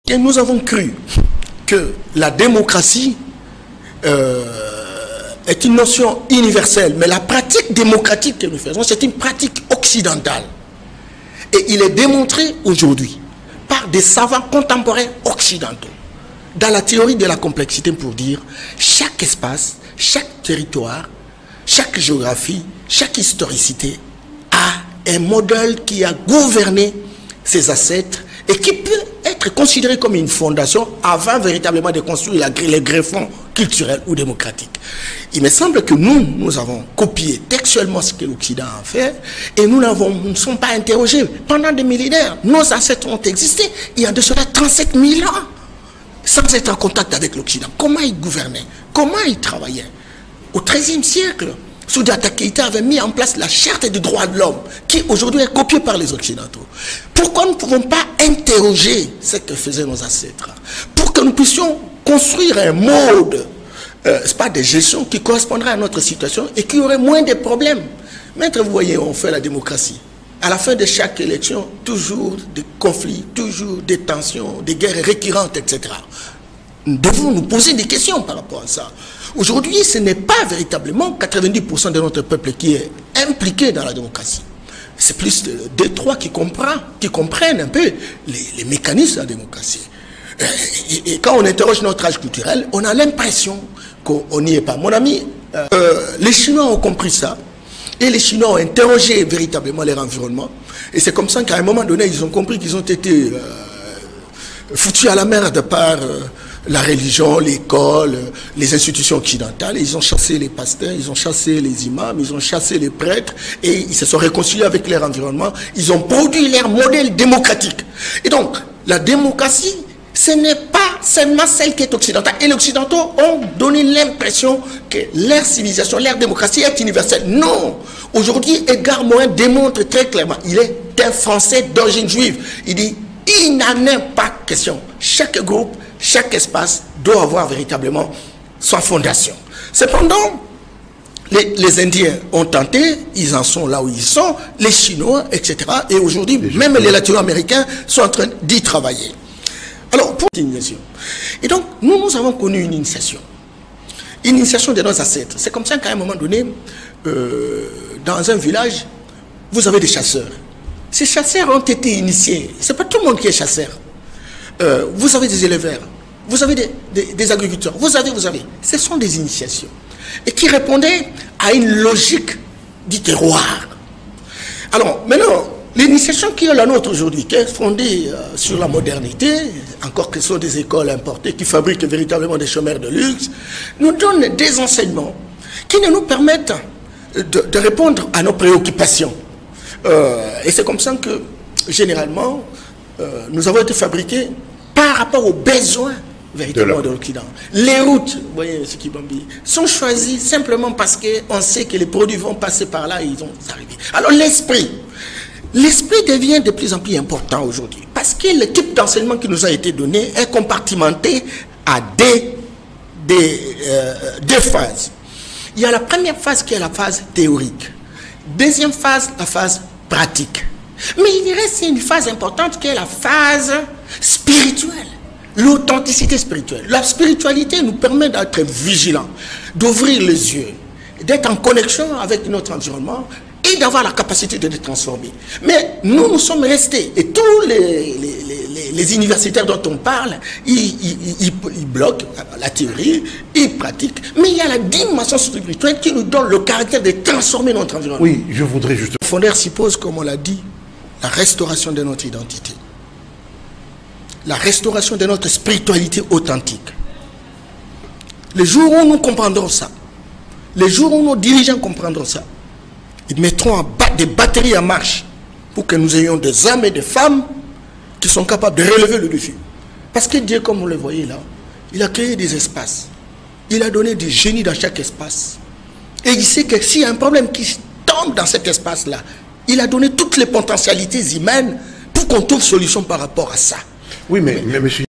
Et nous avons cru que la démocratie est une notion universelle, mais la pratique démocratique que nous faisons, c'est une pratique occidentale. Et il est démontré aujourd'hui par des savants contemporains occidentaux, dans la théorie de la complexité, pour dire chaque espace, chaque territoire, chaque géographie, chaque historicité a un modèle qui a gouverné ses ancêtres et qui peut être considéré comme une fondation avant véritablement de construire les greffons culturels ou démocratiques. Il me semble que nous avons copié textuellement ce que l'Occident a fait et nous ne sommes pas interrogés. Pendant des millénaires, nos ancêtres ont existé il y a de cela 37 000 ans, sans être en contact avec l'Occident. Comment ils gouvernaient? Comment ils travaillaient? Au XIIIe siècle, Soudata Keïta avait mis en place la charte des droits de l'homme, qui aujourd'hui est copiée par les Occidentaux. Pourquoi nous ne pouvons pas interroger ce que faisaient nos ancêtres, pour que nous puissions construire un mode, c'est pas de gestion qui correspondrait à notre situation et qui aurait moins de problèmes. Maintenant, vous voyez, on fait la démocratie. À la fin de chaque élection, toujours des conflits, toujours des tensions, des guerres récurrentes, etc. Nous devons nous poser des questions par rapport à ça. Aujourd'hui, ce n'est pas véritablement 90% de notre peuple qui est impliqué dans la démocratie. C'est plus de trois qui comprennent un peu les mécanismes de la démocratie. Et quand on interroge notre âge culturel, on a l'impression qu'on n'y est pas. Mon ami, les Chinois ont compris ça. Et les Chinois ont interrogé véritablement leur environnement. Et c'est comme ça qu'à un moment donné, ils ont compris qu'ils ont été foutus à la merde par la religion, l'école, les institutions occidentales. Ils ont chassé les pasteurs, ils ont chassé les imams, ils ont chassé les prêtres et ils se sont réconciliés avec leur environnement. Ils ont produit leur modèle démocratique. Et donc, la démocratie, ce n'est pas seulement celle qui est occidentale. Et les occidentaux ont donné l'impression que leur civilisation, leur démocratie est universelle. Non. Aujourd'hui, Edgar Morin démontre très clairement, il est un Français d'origine juive. Il dit, il n'en est pas question. Chaque groupe, chaque espace doit avoir véritablement sa fondation. Cependant, les Indiens ont tenté, ils en sont là où ils sont, les Chinois, etc. Et aujourd'hui, même les Latino-Américains sont en train d'y travailler. Alors, pour l'initiation. Et donc, nous avons connu une initiation. Une initiation de nos ancêtres. C'est comme ça qu'à un moment donné, dans un village, vous avez des chasseurs. Ces chasseurs ont été initiés. Ce n'est pas tout le monde qui est chasseur. Vous avez des éleveurs, vous avez des agriculteurs, vous avez. Ce sont des initiations. Et qui répondaient à une logique du terroir. Alors, maintenant, l'initiation qui est la nôtre aujourd'hui, qui est fondée sur la modernité, encore que ce sont des écoles importées qui fabriquent véritablement des chômeurs de luxe, nous donne des enseignements qui ne nous permettent de répondre à nos préoccupations. Et c'est comme ça que, généralement, nous avons été fabriqués par rapport aux besoins véritablement de l'Occident. Les routes, vous voyez ce qui bambille, sont choisies simplement parce qu'on sait que les produits vont passer par là et ils vont arriver. Alors l'esprit devient de plus en plus important aujourd'hui parce que le type d'enseignement qui nous a été donné est compartimenté à deux phases. Il y a la première phase qui est la phase théorique. Deuxième phase, la phase pratique. Mais il reste une phase importante qui est la phase spirituelle, l'authenticité spirituelle. La spiritualité nous permet d'être vigilants, d'ouvrir les yeux, d'être en connexion avec notre environnement et d'avoir la capacité de les transformer. Mais nous sommes restés, et tous les universitaires dont on parle, ils bloquent la théorie, ils pratiquent, mais il y a la dimension spirituelle qui nous donne le caractère de transformer notre environnement. Oui, je voudrais juste... Le fondateur suppose, comme on l'a dit, la restauration de notre identité, la restauration de notre spiritualité authentique. Les jours où nous comprendrons ça, les jours où nos dirigeants comprendront ça, ils mettront des batteries en marche pour que nous ayons des hommes et des femmes qui sont capables de relever le défi. Parce que Dieu, comme vous le voyez là, il a créé des espaces. Il a donné des génies dans chaque espace. Et il sait que s'il y a un problème qui tombe dans cet espace-là, il a donné toutes les potentialités humaines pour qu'on trouve solution par rapport à ça. Oui, mais monsieur...